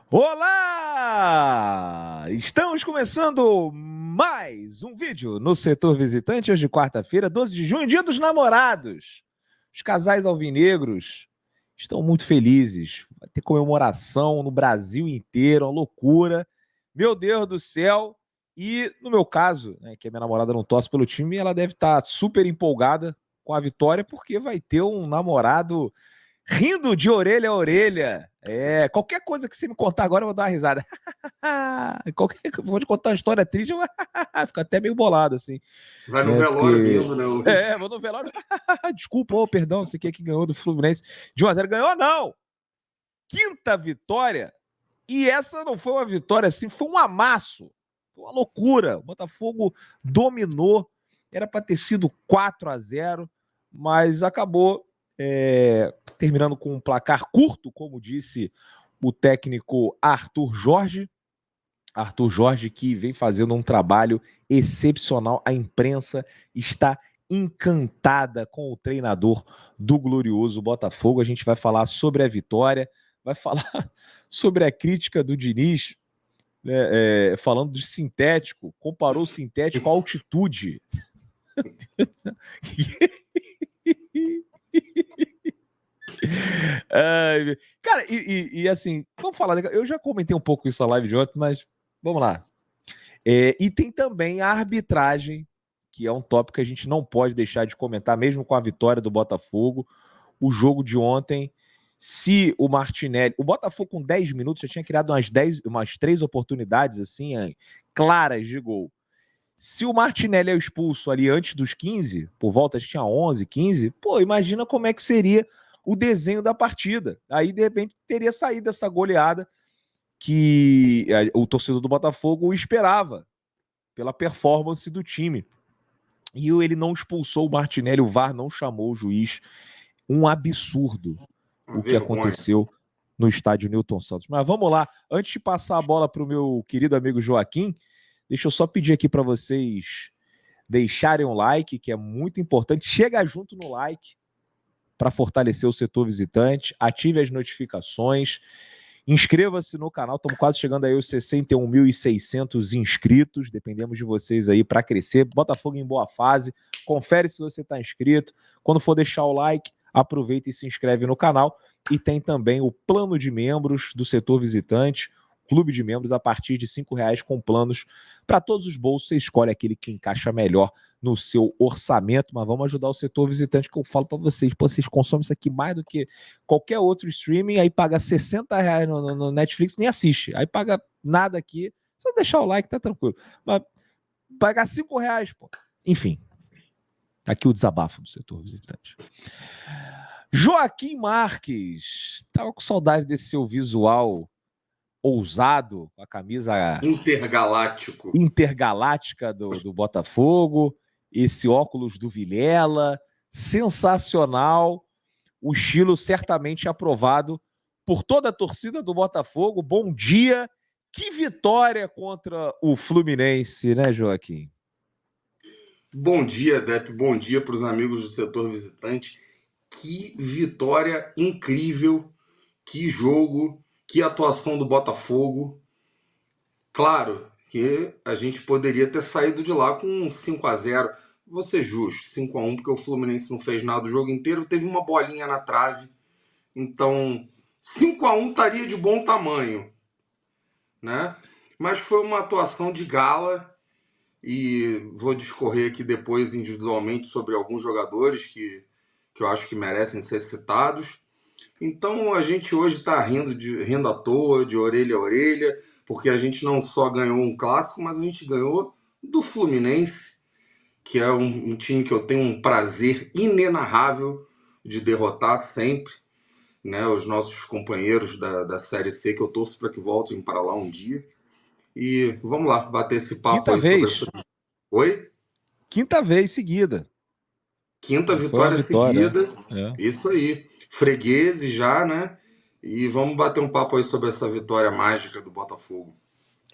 Olá! Estamos começando mais um vídeo no Setor Visitante, hoje quarta-feira, 12 de junho, dia dos namorados. Os casais alvinegros estão muito felizes. Vai ter comemoração no Brasil inteiro, uma loucura. Meu Deus do céu! E no meu caso, né, que a minha namorada não torce pelo time, ela deve estar super empolgada com a vitória, porque vai ter um namorado rindo de orelha a orelha. Qualquer coisa que você me contar agora, eu vou dar uma risada. Vou te contar uma história triste, eu vou ficar até meio bolado, assim. Vai no Né? velório Porque... mesmo, né? Vou no velório. Desculpa, perdão, você que ganhou do Fluminense de 1-0. Ganhou, não! Quinta vitória. E essa não foi uma vitória assim, foi um amasso. Foi uma loucura. O Botafogo dominou. Era para ter sido 4-0, mas acabou terminando com um placar curto, como disse o técnico Arthur Jorge. Arthur Jorge, que vem fazendo um trabalho excepcional. A imprensa está encantada com o treinador do glorioso Botafogo. A gente vai falar sobre a vitória, vai falar sobre a crítica do Diniz, né, falando de sintético, comparou o sintético à altitude. Cara, e assim, vamos falar, eu já comentei um pouco isso na live de ontem, mas vamos lá. E tem também a arbitragem, que é um tópico que a gente não pode deixar de comentar, mesmo com a vitória do Botafogo. O jogo de ontem, se o Martinelli... O Botafogo com 10 minutos já tinha criado umas 3 oportunidades assim, claras de gol. Se o Martinelli é expulso ali antes dos 15, por volta, acho que tinha 11, 15, pô, imagina como é que seria o desenho da partida. Aí, de repente, teria saído essa goleada que o torcedor do Botafogo esperava pela performance do time. E ele não expulsou o Martinelli, o VAR não chamou o juiz. Um absurdo o que aconteceu no estádio Newton Santos. Mas vamos lá, antes de passar a bola para o meu querido amigo Joaquim, deixa eu só pedir aqui para vocês deixarem um like, que é muito importante. Chega junto no like para fortalecer o setor visitante, ative as notificações, inscreva-se no canal, estamos quase chegando aí aos 61.600 inscritos, dependemos de vocês aí para crescer. Botafogo em boa fase, confere se você está inscrito, quando for deixar o like, aproveita e se inscreve no canal. E tem também o plano de membros do setor visitante, clube de membros a partir de R$5 com planos para todos os bolsos. Você escolhe aquele que encaixa melhor no seu orçamento, mas vamos ajudar o setor visitante, que eu falo para vocês, pô, vocês consomem isso aqui mais do que qualquer outro streaming, aí paga R$60 no Netflix, nem assiste, aí paga nada aqui, só deixar o like, tá tranquilo, mas pagar R$5, pô, enfim, aqui o desabafo do setor visitante. Joaquim Marques, tava com saudade desse seu visual ousado, a camisa intergaláctica do Botafogo, esse óculos do Vilela, sensacional, o estilo certamente aprovado por toda a torcida do Botafogo. Bom dia, que vitória contra o Fluminense, né, Joaquim? Bom dia, Depp, bom dia para os amigos do setor visitante. Que vitória incrível, que jogo, que atuação do Botafogo. Claro que a gente poderia ter saído de lá com um 5-0. Vou ser justo, 5-1, porque o Fluminense não fez nada o jogo inteiro, teve uma bolinha na trave. Então, 5-1 estaria de bom tamanho, né? Mas foi uma atuação de gala e vou discorrer aqui depois individualmente sobre alguns jogadores que eu acho que merecem ser citados. Então a gente hoje está rindo à toa, de orelha a orelha, porque a gente não só ganhou um clássico, mas a gente ganhou do Fluminense, que é um time que eu tenho um prazer inenarrável de derrotar sempre, né? Os nossos companheiros da Série C, que eu torço para que voltem para lá um dia. E vamos lá, bater esse papo Quinta aí vez. sobre essa... Oi? Quinta vez seguida. Quinta vitória seguida. Isso aí. Fregueses já, né? E vamos bater um papo aí sobre essa vitória mágica do Botafogo.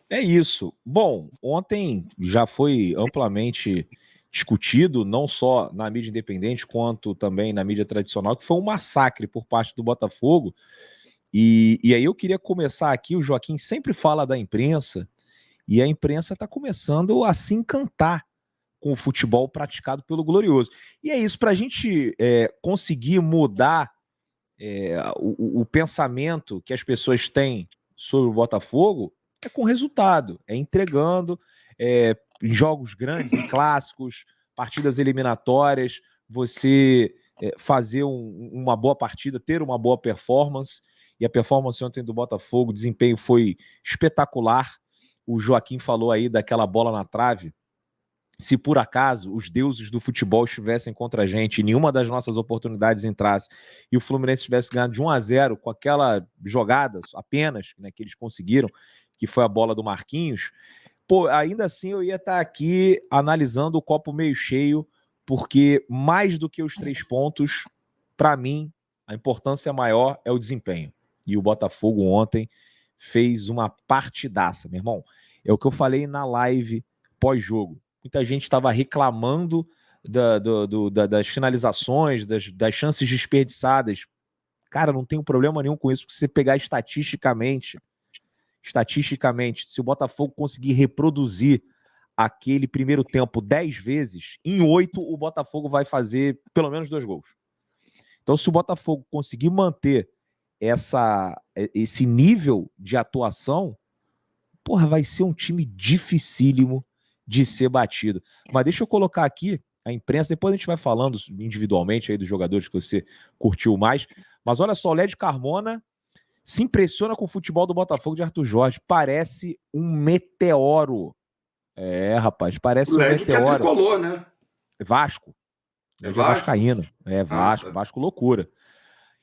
É isso. Bom, ontem já foi amplamente discutido, não só na mídia independente, quanto também na mídia tradicional, que foi um massacre por parte do Botafogo. E aí eu queria começar aqui, o Joaquim sempre fala da imprensa, e a imprensa está começando a se encantar com o futebol praticado pelo Glorioso. E é isso, para a gente conseguir mudar o pensamento que as pessoas têm sobre o Botafogo, é com resultado, é entregando em jogos grandes, em clássicos, partidas eliminatórias, você fazer uma boa partida, ter uma boa performance, e a performance ontem do Botafogo, o desempenho foi espetacular. O Joaquim falou aí daquela bola na trave. Se por acaso os deuses do futebol estivessem contra a gente e nenhuma das nossas oportunidades entrasse e o Fluminense tivesse ganhado de 1-0 com aquela jogada apenas, né, que eles conseguiram, que foi a bola do Marquinhos, pô, ainda assim eu ia estar aqui analisando o copo meio cheio, porque mais do que os 3 pontos, para mim, a importância maior é o desempenho. E o Botafogo ontem fez uma partidaça, meu irmão. É o que eu falei na live pós-jogo. Muita gente estava reclamando das finalizações, das chances desperdiçadas. Cara, não tenho problema nenhum com isso, porque se você pegar estatisticamente, se o Botafogo conseguir reproduzir aquele primeiro tempo 10 vezes, em 8 o Botafogo vai fazer pelo menos 2 gols. Então, se o Botafogo conseguir manter esse nível de atuação, porra, vai ser um time dificílimo de ser batido. Mas deixa eu colocar aqui a imprensa, depois a gente vai falando individualmente aí dos jogadores que você curtiu mais. Mas olha só, o Led Carmona se impressiona com o futebol do Botafogo de Arthur Jorge. Parece um meteoro. Rapaz, parece O um LED que é meteoro. tricolor, né? Vasco. É Led Vasco? vascaíno. Vasco, tá. Vasco loucura.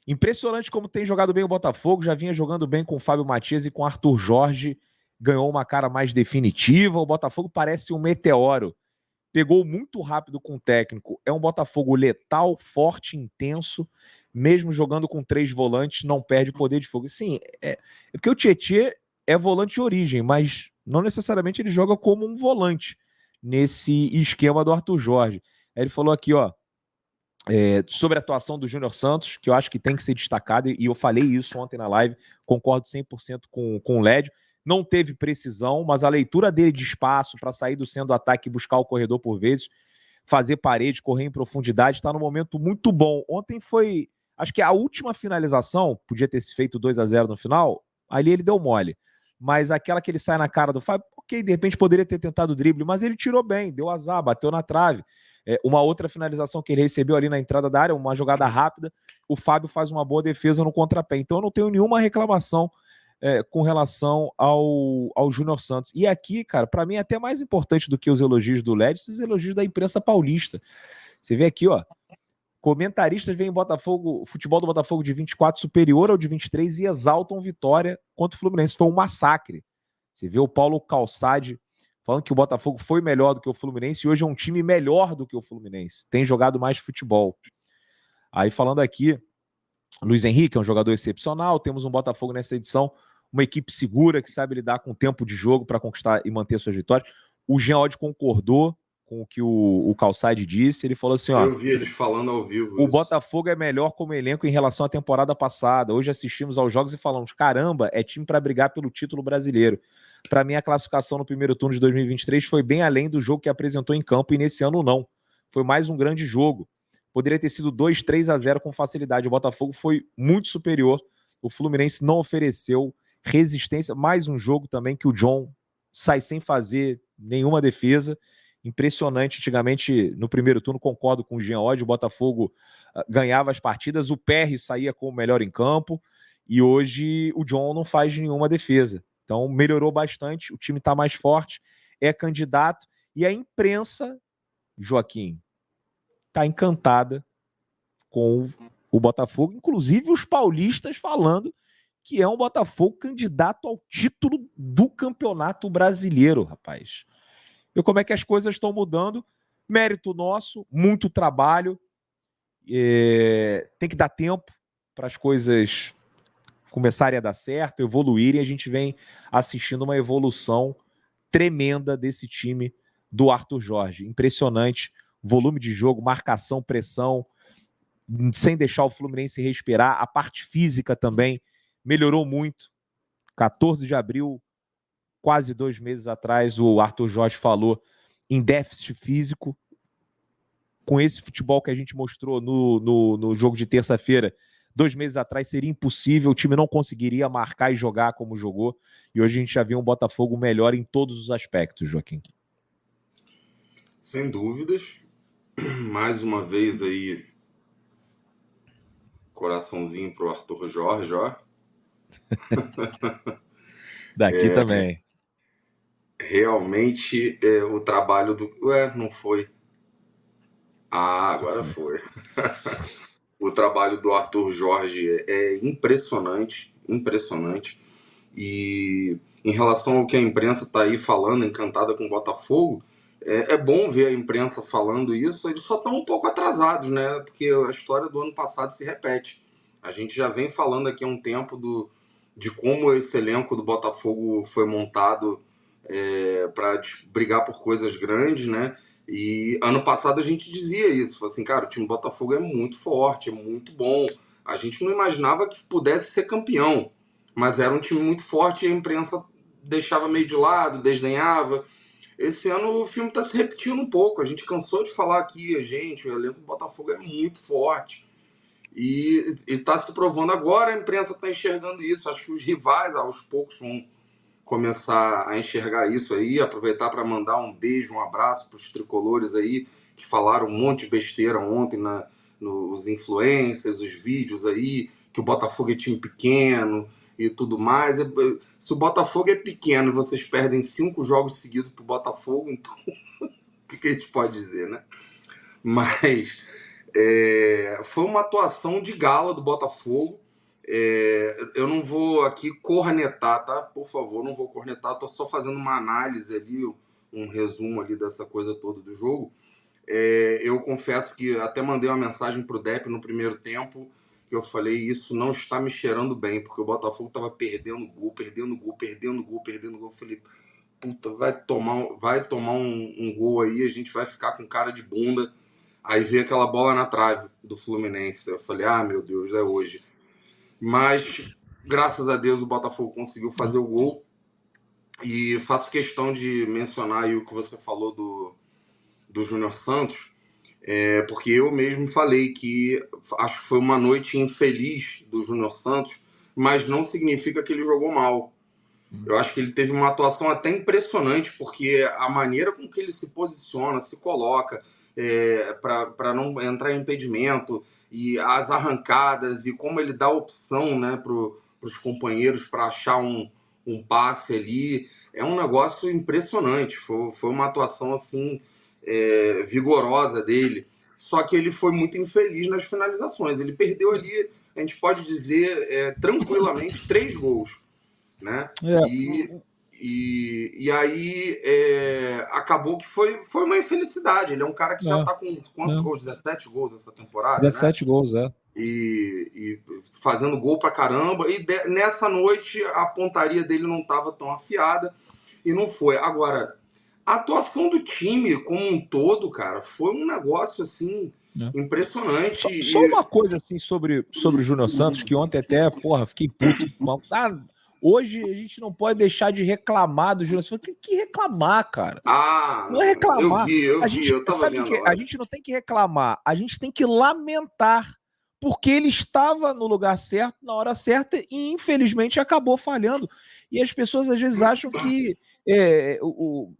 Impressionante como tem jogado bem o Botafogo, já vinha jogando bem com o Fábio Matias e com o Arthur Jorge, ganhou uma cara mais definitiva, o Botafogo parece um meteoro, pegou muito rápido com o técnico, é um Botafogo letal, forte, intenso, mesmo jogando com 3 volantes, não perde poder de fogo. Sim, é porque o Tietê é volante de origem, mas não necessariamente ele joga como um volante nesse esquema do Arthur Jorge. Aí ele falou aqui, ó, sobre a atuação do Júnior Santos, que eu acho que tem que ser destacado, e eu falei isso ontem na live, concordo 100% com o Lédio. Não teve precisão, mas a leitura dele de espaço para sair do centro do ataque e buscar o corredor por vezes, fazer parede, correr em profundidade, está num momento muito bom. Ontem foi, acho que a última finalização, podia ter se feito 2-0 no final, ali ele deu mole. Mas aquela que ele sai na cara do Fábio, ok, de repente poderia ter tentado o drible, mas ele tirou bem, deu azar, bateu na trave. Uma outra finalização que ele recebeu ali na entrada da área, uma jogada rápida, o Fábio faz uma boa defesa no contrapé. Então eu não tenho nenhuma reclamação com relação ao Júnior Santos. E aqui, cara, para mim é até mais importante do que os elogios do Led, os elogios da imprensa paulista. Você vê aqui, ó, comentaristas veem o futebol do Botafogo de 24 superior ao de 23 e exaltam vitória contra o Fluminense. Foi um massacre. Você vê o Paulo Calçade falando que o Botafogo foi melhor do que o Fluminense e hoje é um time melhor do que o Fluminense. Tem jogado mais futebol. Aí falando aqui, Luiz Henrique é um jogador excepcional, temos um Botafogo nessa edição, uma equipe segura que sabe lidar com o tempo de jogo para conquistar e manter suas vitórias. O Jean Oddi concordou com o que o Calçade disse, ele falou assim, ó, Eu vi eles falando ao vivo o isso. Botafogo é melhor como elenco em relação à temporada passada. Hoje assistimos aos jogos e falamos, caramba, é time para brigar pelo título brasileiro. Para mim, a classificação no primeiro turno de 2023 foi bem além do jogo que apresentou em campo, e nesse ano não. Foi mais um grande jogo. Poderia ter sido 2-3-0 com facilidade. O Botafogo foi muito superior. O Fluminense não ofereceu resistência. Mais um jogo também que o John sai sem fazer nenhuma defesa. Impressionante. Antigamente, no primeiro turno, concordo com o Jean Oddi, o Botafogo ganhava as partidas, o PR saía como melhor em campo, e hoje o John não faz nenhuma defesa. Então, melhorou bastante, o time está mais forte, é candidato, e a imprensa, Joaquim, está encantada com o Botafogo, inclusive os paulistas falando que é um Botafogo candidato ao título do Campeonato Brasileiro, rapaz. E como é que as coisas estão mudando? Mérito nosso, muito trabalho, tem que dar tempo para as coisas começarem a dar certo, evoluírem. A gente vem assistindo uma evolução tremenda desse time do Arthur Jorge. Impressionante, volume de jogo, marcação, pressão, sem deixar o Fluminense respirar. A parte física também melhorou muito. 14 de abril, quase 2 meses atrás, o Arthur Jorge falou em déficit físico. Com esse futebol que a gente mostrou no jogo de terça-feira, 2 meses atrás seria impossível, o time não conseguiria marcar e jogar como jogou, e hoje a gente já viu um Botafogo melhor em todos os aspectos, Joaquim. Sem dúvidas. Mais uma vez aí, coraçãozinho pro Arthur Jorge, ó. Daqui também. Realmente, o trabalho do... Ué, não foi. Ah, agora foi. O trabalho do Arthur Jorge é impressionante, impressionante. E em relação ao que a imprensa está aí falando, encantada com o Botafogo, é bom ver a imprensa falando isso. Eles só estão um pouco atrasados, né? Porque a história do ano passado se repete. A gente já vem falando aqui há um tempo de como esse elenco do Botafogo foi montado para brigar por coisas grandes, né? E ano passado a gente dizia isso, assim, cara, o time do Botafogo é muito forte, é muito bom. A gente não imaginava que pudesse ser campeão, mas era um time muito forte e a imprensa deixava meio de lado, desdenhava. Esse ano o filme está se repetindo um pouco. A gente cansou de falar aqui, o elenco do Botafogo é muito forte. E está se provando agora, a imprensa está enxergando isso. Acho que os rivais, aos poucos, vão começar a enxergar isso aí, aproveitar para mandar um beijo, um abraço para os tricolores aí, que falaram um monte de besteira ontem nos influencers, os vídeos aí, que o Botafogo é time pequeno e tudo mais. Se o Botafogo é pequeno e vocês perdem 5 jogos seguidos pro Botafogo, então o que a gente pode dizer, né? Mas foi uma atuação de gala do Botafogo. Eu não vou aqui cornetar, tá? Por favor, não vou cornetar. Tô só fazendo uma análise ali, um resumo ali dessa coisa toda do jogo. Eu confesso que até mandei uma mensagem pro Depp no primeiro tempo, que eu falei, isso não está me cheirando bem, porque o Botafogo tava perdendo gol. Eu falei, puta, vai tomar um gol aí, a gente vai ficar com cara de bunda. Aí veio aquela bola na trave do Fluminense. Eu falei, meu Deus, é hoje. Mas, graças a Deus, o Botafogo conseguiu fazer o gol. E faço questão de mencionar aí o que você falou do Júnior Santos, porque eu mesmo falei que acho que foi uma noite infeliz do Júnior Santos, mas não significa que ele jogou mal. Eu acho que ele teve uma atuação até impressionante, porque a maneira com que ele se posiciona, se coloca, para não entrar em impedimento, e as arrancadas, e como ele dá opção, né, para os companheiros para achar um passe ali, é um negócio impressionante. Foi uma atuação assim, vigorosa dele. Só que ele foi muito infeliz nas finalizações. Ele perdeu ali, a gente pode dizer, tranquilamente, 3 gols. Né? E aí acabou que foi uma infelicidade. Ele é um cara que já está com quantos gols? 17 gols essa temporada, 17 gols, E fazendo gol pra caramba. E nessa noite a pontaria dele não estava tão afiada e não foi. Agora, a atuação do time como um todo, cara, foi um negócio assim impressionante. Só uma coisa assim sobre o Júnior Santos, que ontem até, fiquei puto. Hoje a gente não pode deixar de reclamar do Júnior Santos. Tem que reclamar, cara. Não é reclamar. Eu tava vendo. A gente não tem que reclamar, a gente tem que lamentar. Porque ele estava no lugar certo, na hora certa, e infelizmente acabou falhando. E as pessoas às vezes acham que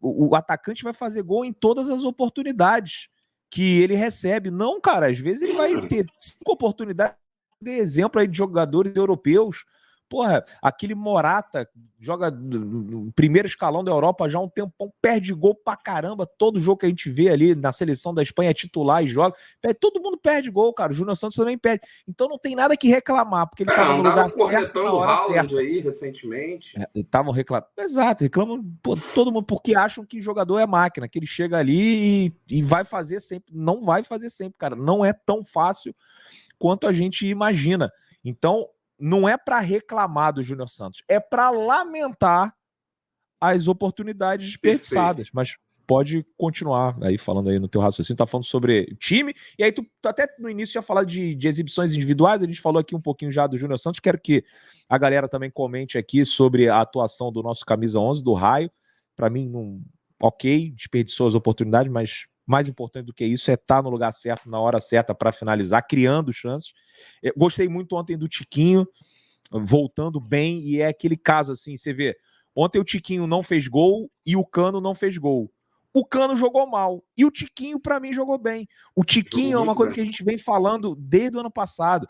o atacante vai fazer gol em todas as oportunidades que ele recebe. Não, cara, às vezes ele vai ter 5 oportunidades de exemplo aí de jogadores europeus. Aquele Morata joga no primeiro escalão da Europa já há um tempão, perde gol pra caramba. Todo jogo que a gente vê ali na seleção da Espanha é titular e joga. Todo mundo perde gol, cara. O Júnior Santos também perde. Então não tem nada que reclamar, porque ele tava no lugar certo na hora certa. Aí recentemente. Estavam reclamando. Exato, reclamam todo mundo, porque acham que jogador é máquina, que ele chega ali e vai fazer sempre. Não vai fazer sempre, cara. Não é tão fácil quanto a gente imagina. Então, não é para reclamar do Júnior Santos, é para lamentar as oportunidades desperdiçadas. Mas pode continuar aí falando aí no teu raciocínio, tá falando sobre time, e aí tu até no início já falou de exibições individuais, a gente falou aqui um pouquinho já do Júnior Santos, quero que a galera também comente aqui sobre a atuação do nosso camisa 11, do Raio. Para mim, ok, desperdiçou as oportunidades, mas mais importante do que isso é estar no lugar certo, na hora certa para finalizar, criando chances. Eu gostei muito ontem do Tiquinho, voltando bem, e é aquele caso assim, você vê, ontem o Tiquinho não fez gol e o Cano não fez gol. O Cano jogou mal e o Tiquinho, para mim, jogou bem. O Tiquinho é uma coisa que a gente vem falando desde o ano passado,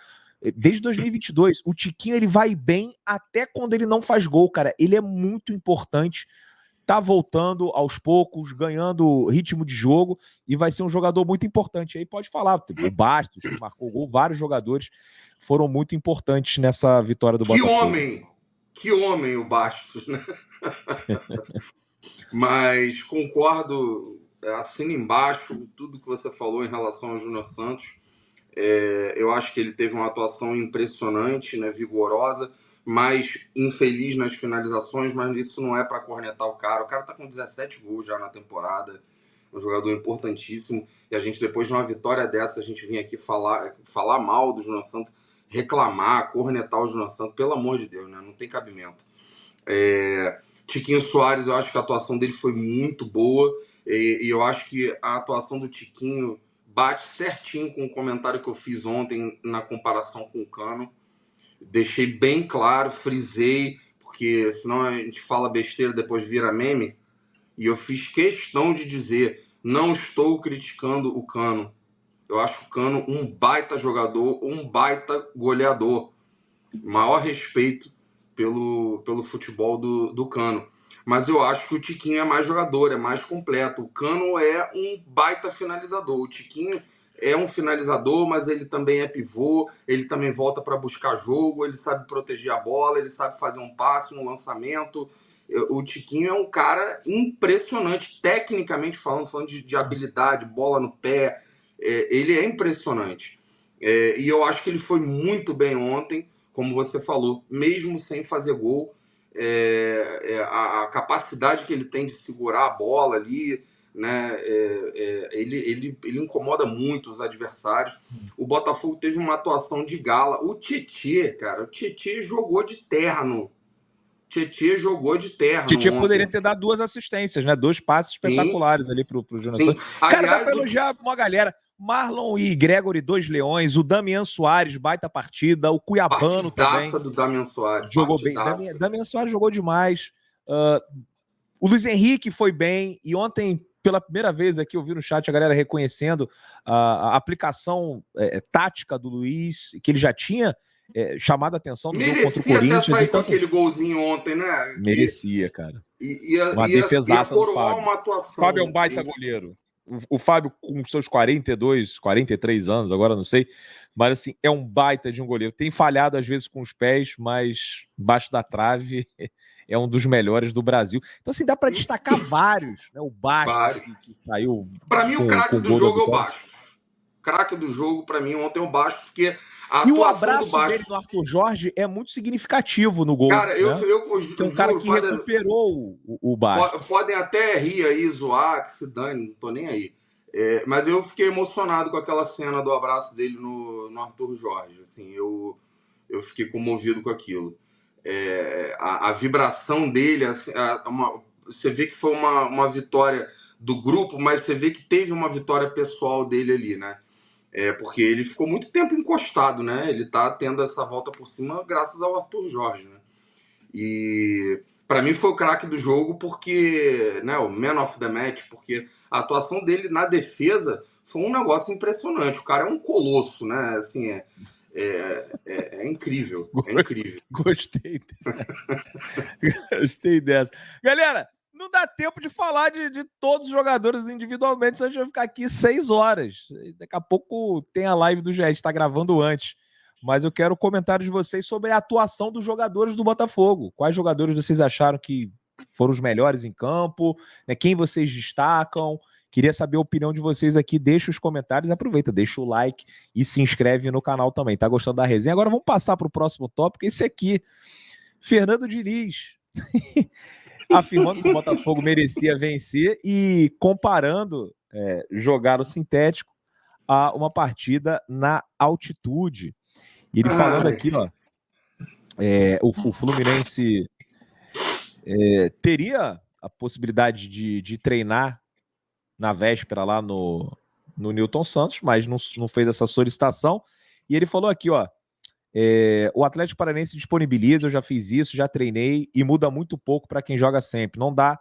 desde 2022. O Tiquinho, ele vai bem até quando ele não faz gol, cara. Ele é muito importante, tá voltando aos poucos, ganhando ritmo de jogo e vai ser um jogador muito importante. Aí pode falar, o Bastos, que marcou gol, vários jogadores foram muito importantes nessa vitória do Botafogo. Que homem o Bastos, né? Mas concordo, assino embaixo tudo que você falou em relação ao Júnior Santos. Eu acho que ele teve uma atuação impressionante, né, vigorosa, mas infeliz nas finalizações, mas isso não é para cornetar o cara. O cara tá com 17 gols já na temporada, um jogador importantíssimo, e a gente, depois de uma vitória dessa, a gente vinha aqui falar mal do Júnior Santos, reclamar, cornetar o Júnior Santos, pelo amor de Deus, né? Não tem cabimento. Tiquinho Soares, eu acho que a atuação dele foi muito boa, e eu acho que a atuação do Tiquinho bate certinho com o comentário que eu fiz ontem na comparação com o Cano. Deixei bem claro, frisei, porque senão a gente fala besteira, depois vira meme, e eu fiz questão de dizer, não estou criticando o Cano. Eu acho o Cano um baita jogador, um baita goleador. Maior respeito pelo futebol do Cano. Mas eu acho que o Tiquinho é mais jogador, é mais completo. O Cano é um baita finalizador. O Tiquinho é um finalizador, mas ele também é pivô, ele também volta para buscar jogo, ele sabe proteger a bola, ele sabe fazer um passe, um lançamento. O Tiquinho é um cara impressionante, tecnicamente falando de habilidade, bola no pé. Ele é impressionante. E eu acho que ele foi muito bem ontem, como você falou, mesmo sem fazer gol. A capacidade que ele tem de segurar a bola ali, né? Ele incomoda muito os adversários. O Botafogo teve uma atuação de gala. O Tietê, cara, o Tietê jogou de terno. Tietê ontem. Poderia ter dado 2 assistências, né? 2 passes espetaculares ali pro Júnior Santos. Cara, dá pra elogiar uma galera. Marlon e Gregory, 2 leões. O Damian Soares, baita partida. O Cuiabano também. Do Damian Soares. Jogou bem. Damian Soares jogou demais. O Luiz Henrique foi bem. E ontem, pela primeira vez aqui, eu vi no chat a galera reconhecendo a aplicação tática do Luiz, que ele já tinha chamado a atenção no jogo contra o Corinthians. Merecia até sair com aquele golzinho ontem, né? Merecia, cara. Uma defesaça do Fábio. Uma atuação. O Fábio é um baita goleiro. O Fábio, com seus 42, 43 anos, agora não sei, mas assim, é um baita de um goleiro. Tem falhado às vezes com os pés, mas embaixo da trave é um dos melhores do Brasil. Então, assim, dá para destacar vários, né? O Bastos, que saiu. Para mim, o craque do jogo é o Bastos. Craque do jogo, para mim, ontem é o Bastos, porque a atuação o abraço do Bastos dele no Arthur Jorge é muito significativo no gol. Cara, eu é um cara que recuperou o Bastos. Podem até rir aí, zoar, que se dane, não tô nem aí. Mas eu fiquei emocionado com aquela cena do abraço dele no Arthur Jorge. Assim, eu fiquei comovido com aquilo. A vibração dele, assim, você vê que foi uma vitória do grupo, mas você vê que teve uma vitória pessoal dele ali, né? Porque ele ficou muito tempo encostado, né? Ele tá tendo essa volta por cima graças ao Arthur Jorge, né? E para mim foi o craque do jogo porque, né, o man of the match, porque a atuação dele na defesa foi um negócio impressionante. O cara é um colosso, né? Assim, é incrível. É incrível. Gostei dessa. Gostei dessa. Galera, não dá tempo de falar de todos os jogadores individualmente, senão a gente vai ficar aqui 6 horas. Daqui a pouco tem a live do GE, a gente tá gravando antes. Mas eu quero comentários de vocês sobre a atuação dos jogadores do Botafogo. Quais jogadores vocês acharam que foram os melhores em campo? Né? Quem vocês destacam? Queria saber a opinião de vocês aqui. Deixa os comentários, aproveita, deixa o like e se inscreve no canal também. Tá gostando da resenha? Agora vamos passar para o próximo tópico. Esse aqui, Fernando Diniz. afirmando que o Botafogo merecia vencer e comparando jogar no sintético a uma partida na altitude. E ele falando aqui, ó, o Fluminense teria a possibilidade de treinar na véspera lá no Newton Santos, mas não fez essa solicitação. E ele falou aqui, ó, o Atlético Paranaense disponibiliza, eu já fiz isso, já treinei, e muda muito pouco para quem joga sempre. Não dá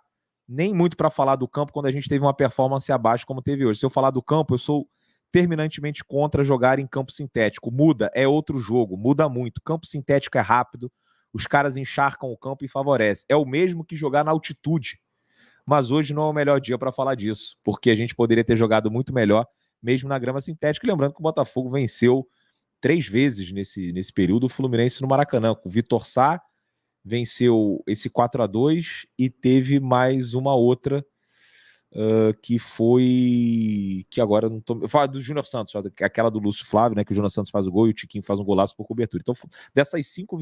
nem muito para falar do campo quando a gente teve uma performance abaixo como teve hoje. Se eu falar do campo, eu sou terminantemente contra jogar em campo sintético. Muda, é outro jogo, muda muito. Campo sintético é rápido, os caras encharcam o campo e favorece. É o mesmo que jogar na altitude. Mas hoje não é o melhor dia para falar disso, porque a gente poderia ter jogado muito melhor, mesmo na grama sintética. E lembrando que o Botafogo venceu 3 vezes nesse período o Fluminense no Maracanã. Com o Vitor Sá, venceu esse 4-2 e teve mais uma outra que foi... que agora não tô... Eu falo do Júnior Santos, aquela do Lúcio Flávio, né, que o Júnior Santos faz o gol e o Tiquinho faz um golaço por cobertura. Então, dessas 5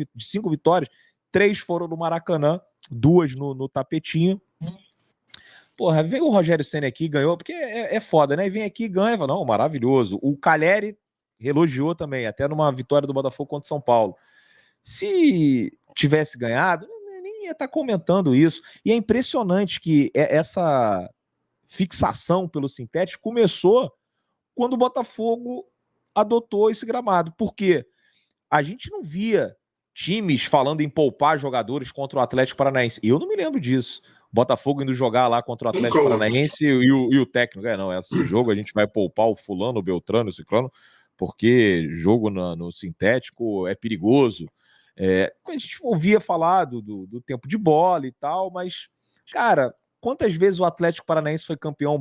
vitórias, 3 foram no Maracanã, 2 no Tapetinho. Porra, vem o Rogério Ceni aqui, ganhou, porque é foda, né? E vem aqui e ganha, fala, não, maravilhoso. O Calheri elogiou também, até numa vitória do Botafogo contra o São Paulo. Se tivesse ganhado, nem ia estar comentando isso. E é impressionante que essa fixação pelo sintético começou quando o Botafogo adotou esse gramado. Por quê? A gente não via times falando em poupar jogadores contra o Atlético Paranaense. Eu não me lembro disso. O Botafogo indo jogar lá contra o Atlético Paranaense e o técnico, não, esse jogo a gente vai poupar o fulano, o Beltrano, o ciclano, porque jogo no sintético é perigoso. A gente ouvia falar do tempo de bola e tal, mas, cara, quantas vezes o Atlético Paranaense foi campeão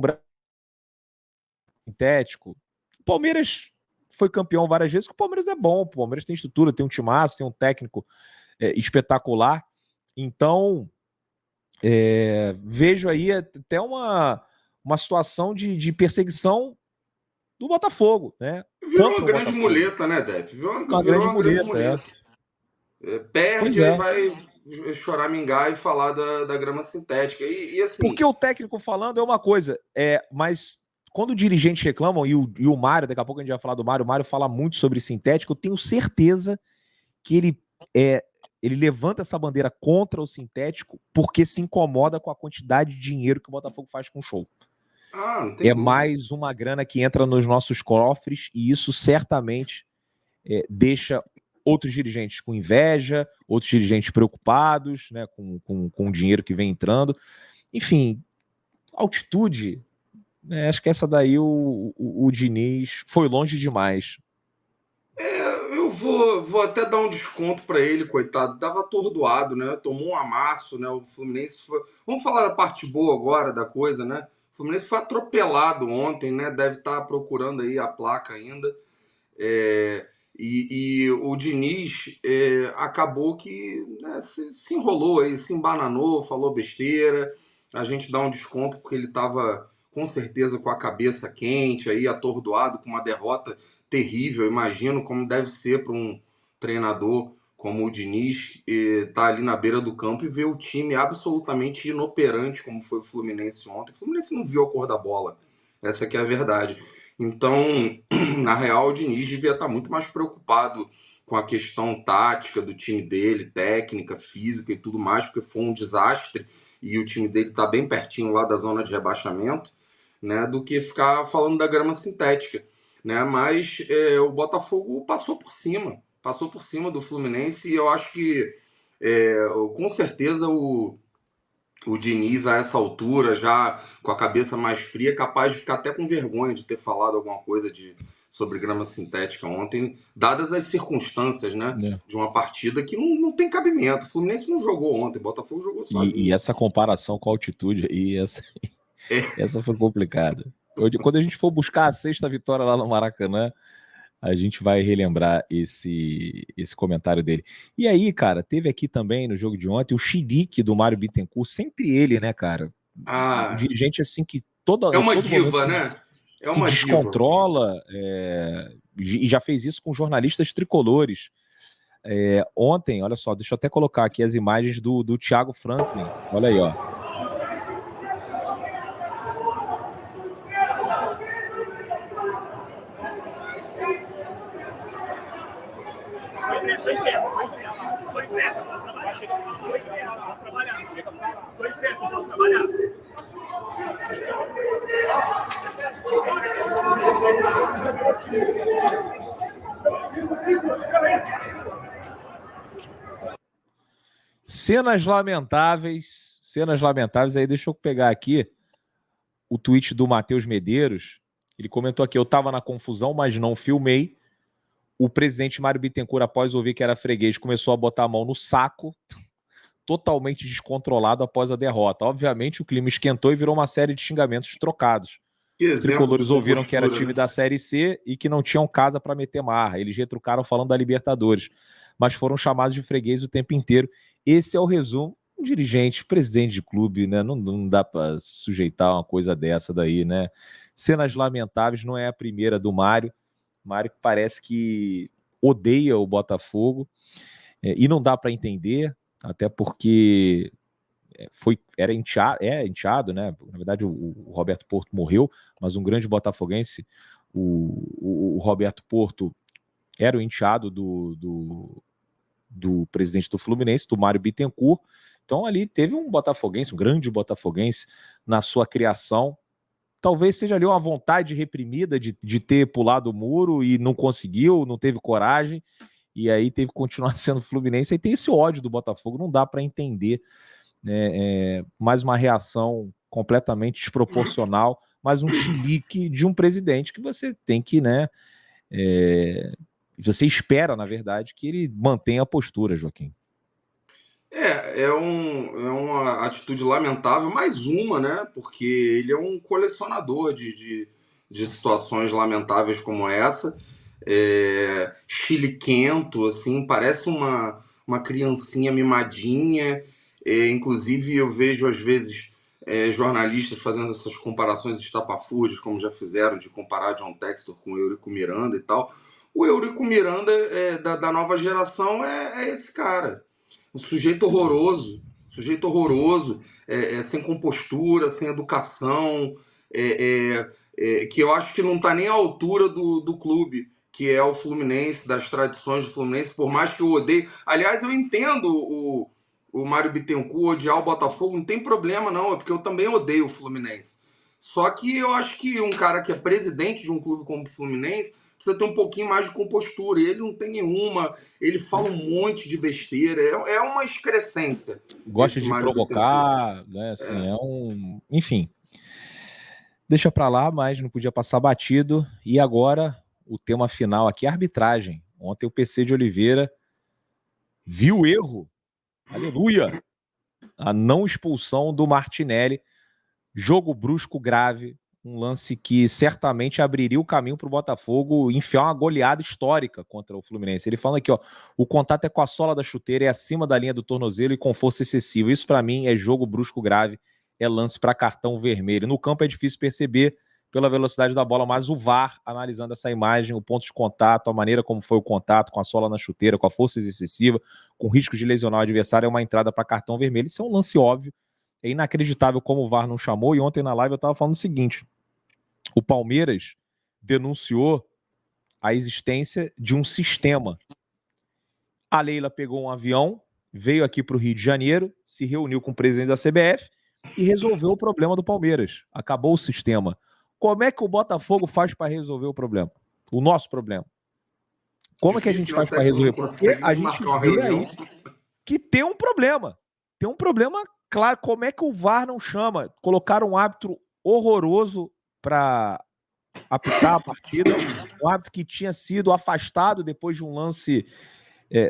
sintético? O Palmeiras foi campeão várias vezes, porque o Palmeiras é bom, o Palmeiras tem estrutura, tem um timaço, tem um técnico espetacular. Então, vejo aí até uma situação de perseguição do Botafogo, né? Virou uma grande muleta, né, Depp? Virou uma grande muleta. Perde, aí vai choramingar e falar da grama sintética. E assim... Porque o técnico falando é uma coisa, mas quando dirigentes reclamam, e o Mário, daqui a pouco a gente vai falar do Mário, o Mário fala muito sobre sintético, eu tenho certeza que ele levanta essa bandeira contra o sintético porque se incomoda com a quantidade de dinheiro que o Botafogo faz com o show. Não tem dúvida. Mais uma grana que entra nos nossos cofres e isso certamente deixa outros dirigentes com inveja, outros dirigentes preocupados, né, com o dinheiro que vem entrando. Enfim, altitude, acho que essa daí o Diniz foi longe demais. Eu vou até dar um desconto para ele, coitado. Tava atordoado, né? Tomou um amasso, né? O Fluminense foi... Vamos falar da parte boa agora da coisa, né? O Fluminense foi atropelado ontem, né? Deve estar procurando aí a placa ainda. E o Diniz acabou que se enrolou aí, se embananou, falou besteira. A gente dá um desconto porque ele estava com certeza com a cabeça quente, aí atordoado, com uma derrota terrível. Imagino como deve ser para um treinador como o Diniz tá ali na beira do campo e ver o time absolutamente inoperante como foi o Fluminense ontem. O Fluminense não viu a cor da bola. Essa que é a verdade. Então, na real, o Diniz devia estar muito mais preocupado com a questão tática do time dele, técnica, física e tudo mais, porque foi um desastre e o time dele está bem pertinho lá da zona de rebaixamento, né, do que ficar falando da grama sintética, né? Mas o Botafogo passou por cima do Fluminense e eu acho que com certeza o Diniz, a essa altura, já com a cabeça mais fria, capaz de ficar até com vergonha de ter falado alguma coisa sobre grama sintética ontem, dadas as circunstâncias, né? De uma partida que não tem cabimento. O Fluminense não jogou ontem, o Botafogo jogou sozinho. E essa comparação com a altitude, essa foi complicada. Quando a gente for buscar a 6ª vitória lá no Maracanã, a gente vai relembrar esse comentário dele. E aí, cara, teve aqui também no jogo de ontem o chilique do Mário Bittencourt, sempre ele, né, cara? Um dirigente assim que é uma todo diva, né? Se descontrola e já fez isso com jornalistas tricolores. Ontem, olha só, deixa eu até colocar aqui as imagens do Thiago Franklin. Olha aí, ó. Cenas lamentáveis, aí deixa eu pegar aqui o tweet do Matheus Medeiros. Ele comentou aqui: eu estava na confusão, mas não filmei. O presidente Mário Bittencourt, após ouvir que era freguês, começou a botar a mão no saco, totalmente descontrolado após a derrota. Obviamente, o clima esquentou e virou uma série de xingamentos trocados. Os tricolores ouviram que era time da Série C e que não tinham casa para meter marra. Eles retrucaram falando da Libertadores, mas foram chamados de freguês o tempo inteiro. Esse é o resumo. Um dirigente, presidente de clube, né? Não dá para sujeitar uma coisa dessa daí, né? Cenas lamentáveis, não é a primeira do Mário. Mário parece que odeia o Botafogo, e não dá para entender, até porque era enteado, né? Na verdade, o Roberto Porto morreu, mas um grande botafoguense, o Roberto Porto, era o enteado do presidente do Fluminense, do Mário Bittencourt. Então ali teve um botafoguense, um grande botafoguense na sua criação. Talvez seja ali uma vontade reprimida de ter pulado o muro e não conseguiu, não teve coragem, e aí teve que continuar sendo Fluminense. Aí tem esse ódio do Botafogo, não dá para entender, né? Mais uma reação completamente desproporcional, mais um chilique de um presidente que você tem que, né? Você espera, na verdade, que ele mantenha a postura, Joaquim. É uma atitude lamentável, mais uma, né? Porque ele é um colecionador de situações lamentáveis como essa. Chiliquento, assim, parece uma criancinha mimadinha. Inclusive, eu vejo, às vezes, jornalistas fazendo essas comparações estapafúrdias, como já fizeram, de comparar John Textor com o Eurico Miranda e tal. O Eurico Miranda da nova geração é esse cara. Um sujeito horroroso, sem compostura, sem educação, que eu acho que não está nem à altura do clube, que é o Fluminense, das tradições do Fluminense, por mais que eu odeie. Aliás, eu entendo o Mário Bittencourt odiar o Botafogo, não tem problema não, é porque eu também odeio o Fluminense. Só que eu acho que um cara que é presidente de um clube como o Fluminense precisa ter um pouquinho mais de compostura, e ele não tem nenhuma, ele fala um monte de besteira, é uma excrescência. Gosta de provocar, né? Assim, enfim, deixa pra lá, mas não podia passar batido. E agora, o tema final aqui, arbitragem. Ontem o PC de Oliveira viu o erro, aleluia, a não expulsão do Martinelli, jogo brusco grave, um lance que certamente abriria o caminho para o Botafogo enfiar uma goleada histórica contra o Fluminense. Ele falando aqui, ó, o contato é com a sola da chuteira, é acima da linha do tornozelo e com força excessiva. Isso para mim é jogo brusco grave, é lance para cartão vermelho. No campo é difícil perceber pela velocidade da bola, mas o VAR, analisando essa imagem, o ponto de contato, a maneira como foi o contato, com a sola na chuteira, com a força excessiva, com risco de lesionar o adversário, é uma entrada para cartão vermelho. Isso é um lance óbvio. É inacreditável como o VAR não chamou, e ontem na live eu estava falando o seguinte: o Palmeiras denunciou a existência de um sistema. A Leila pegou um avião, veio aqui para o Rio de Janeiro, se reuniu com o presidente da CBF e resolveu o problema do Palmeiras. Acabou o sistema. Como é que o Botafogo faz para resolver o problema? O nosso problema. Como é que a gente faz para resolver? Porque a gente vê aí que tem um problema. Tem um problema, claro. Como é que o VAR não chama? Colocaram um árbitro horroroso para apitar a partida, um árbitro que tinha sido afastado depois de um lance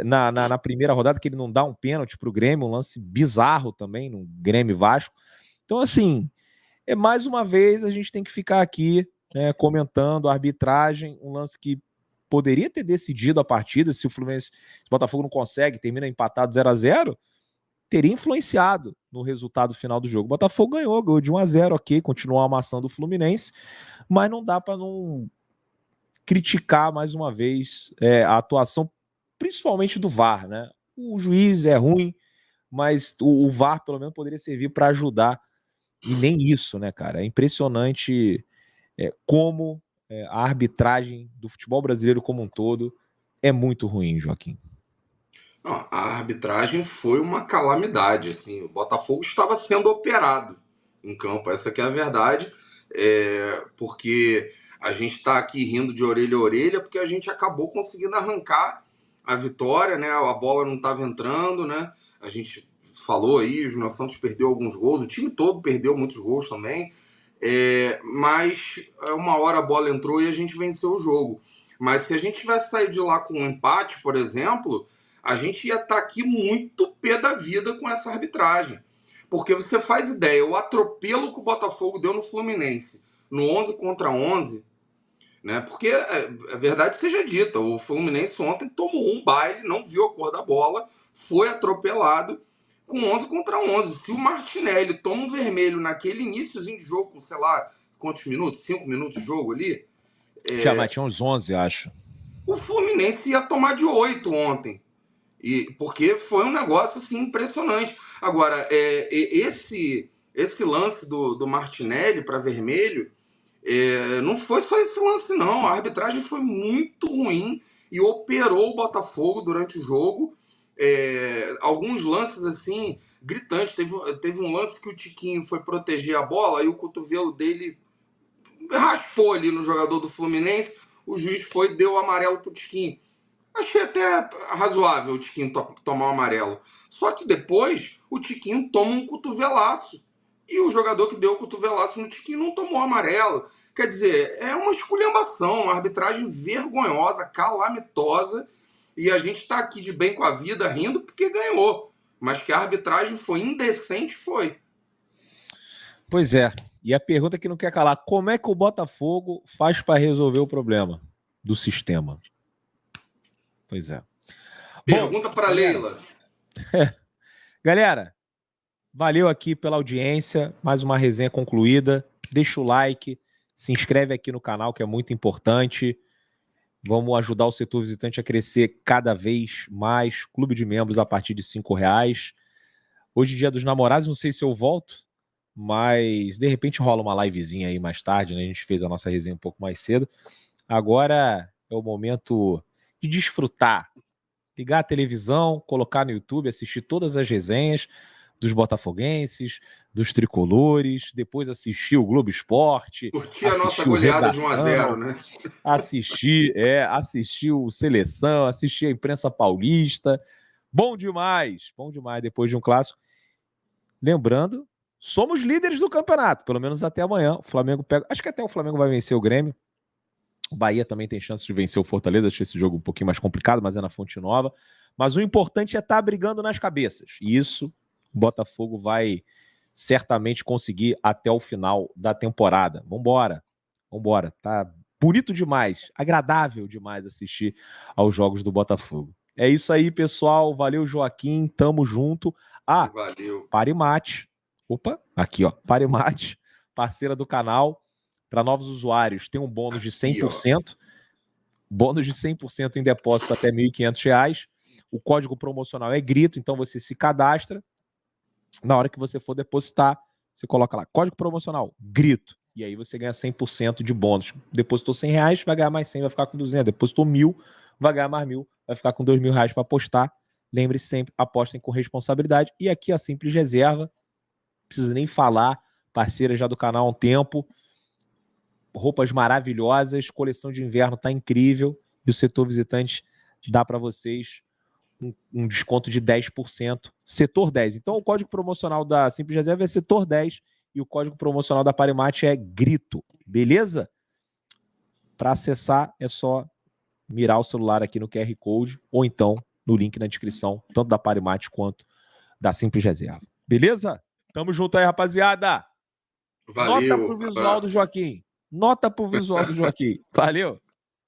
na primeira rodada, que ele não dá um pênalti para o Grêmio, um lance bizarro também, no Grêmio Vasco. Então, assim, mais uma vez a gente tem que ficar aqui comentando a arbitragem, um lance que poderia ter decidido a partida, se o Fluminense, se o Botafogo não consegue, termina empatado 0-0, teria influenciado no resultado final do jogo. O Botafogo ganhou de 1-0, ok, continuou amassando o Fluminense, mas não dá para não criticar mais uma vez a atuação, principalmente do VAR, né? O juiz é ruim, mas o VAR pelo menos poderia servir para ajudar, e nem isso, né, cara? É impressionante como a arbitragem do futebol brasileiro como um todo é muito ruim, Joaquim. Não, a arbitragem foi uma calamidade, assim, o Botafogo estava sendo operado em campo, essa que é a verdade, porque a gente está aqui rindo de orelha a orelha, porque a gente acabou conseguindo arrancar a vitória, né? A bola não estava entrando, né? A gente falou aí, o Júnior Santos perdeu alguns gols, o time todo perdeu muitos gols também, mas uma hora a bola entrou e a gente venceu o jogo. Mas se a gente tivesse saído de lá com um empate, por exemplo, a gente ia estar aqui muito pé da vida com essa arbitragem. Porque você faz ideia, o atropelo que o Botafogo deu no Fluminense, no 11 contra 11, né? Porque a verdade seja dita, o Fluminense ontem tomou um baile, não viu a cor da bola, foi atropelado com 11 contra 11. Se o Martinelli toma um vermelho naquele iníciozinho de jogo, com, sei lá, quantos minutos? 5 minutos de jogo ali? Já tinha uns 11, acho. O Fluminense ia tomar de 8 ontem. Porque foi um negócio assim, impressionante. Agora, esse lance do Martinelli para vermelho, não foi só esse lance, não. A arbitragem foi muito ruim e operou o Botafogo durante o jogo. Alguns lances assim, gritantes. Teve um lance que o Tiquinho foi proteger a bola e o cotovelo dele raspou ali no jogador do Fluminense. O juiz foi e deu o amarelo pro Tiquinho. Achei até razoável o Tiquinho tomar o amarelo. Só que depois o Tiquinho toma um cotovelaço. E o jogador que deu o cotovelaço no Tiquinho não tomou amarelo. Quer dizer, é uma esculhambação, uma arbitragem vergonhosa, calamitosa. E a gente está aqui de bem com a vida, rindo porque ganhou. Mas que a arbitragem foi indecente, foi. Pois é. E a pergunta que não quer calar: como é que o Botafogo faz para resolver o problema do sistema? Pois é. Pergunta para Leila. Galera, valeu aqui pela audiência. Mais uma resenha concluída. Deixa o like, se inscreve aqui no canal, que é muito importante. Vamos ajudar o setor visitante a crescer cada vez mais. Clube de membros a partir de R$5. Hoje, dia dos namorados, não sei se eu volto, mas de repente rola uma livezinha aí mais tarde, né? A gente fez a nossa resenha um pouco mais cedo. Agora é o momento de desfrutar. Ligar a televisão, colocar no YouTube, assistir todas as resenhas dos botafoguenses, dos tricolores, depois assistir o Globo Esporte, Curtir a nossa goleada de 1-0, né? assistir o Seleção, assistir a imprensa paulista. Bom demais depois de um clássico. Lembrando, somos líderes do campeonato, pelo menos até amanhã. O Flamengo pega, acho que até o Flamengo vai vencer o Grêmio. O Bahia também tem chance de vencer o Fortaleza. Achei esse jogo um pouquinho mais complicado, mas é na Fonte Nova. Mas o importante é estar brigando nas cabeças. E isso o Botafogo vai certamente conseguir até o final da temporada. Vambora. Tá bonito demais, agradável demais assistir aos jogos do Botafogo. É isso aí, pessoal. Valeu, Joaquim. Tamo junto. Valeu. Parimate. Opa, aqui, ó. Parimate, parceira do canal. Para novos usuários, tem um bônus de 100%. Bônus de 100% em depósitos até R$ 1.500. O código promocional é grito, então você se cadastra. Na hora que você for depositar, você coloca lá, código promocional, grito. E aí você ganha 100% de bônus. Depositou R$100, vai ganhar mais 100, vai ficar com 200. Depositou 1.000, vai ganhar mais 1.000, vai ficar com R$2.000 para apostar. Lembre-se sempre, apostem com responsabilidade. E aqui a Simples Reserva, não precisa nem falar, parceira já do canal há um tempo. Roupas maravilhosas, coleção de inverno tá incrível. E o setor visitante dá para vocês um desconto de 10%, setor 10. Então o código promocional da Simples Reserva é setor 10 e o código promocional da Parimate é grito, beleza? Para acessar é só mirar o celular aqui no QR Code ou então no link na descrição, tanto da Parimate quanto da Simples Reserva. Beleza? Tamo junto aí, rapaziada. Valeu. Nota pro visual do Joaquim. Valeu.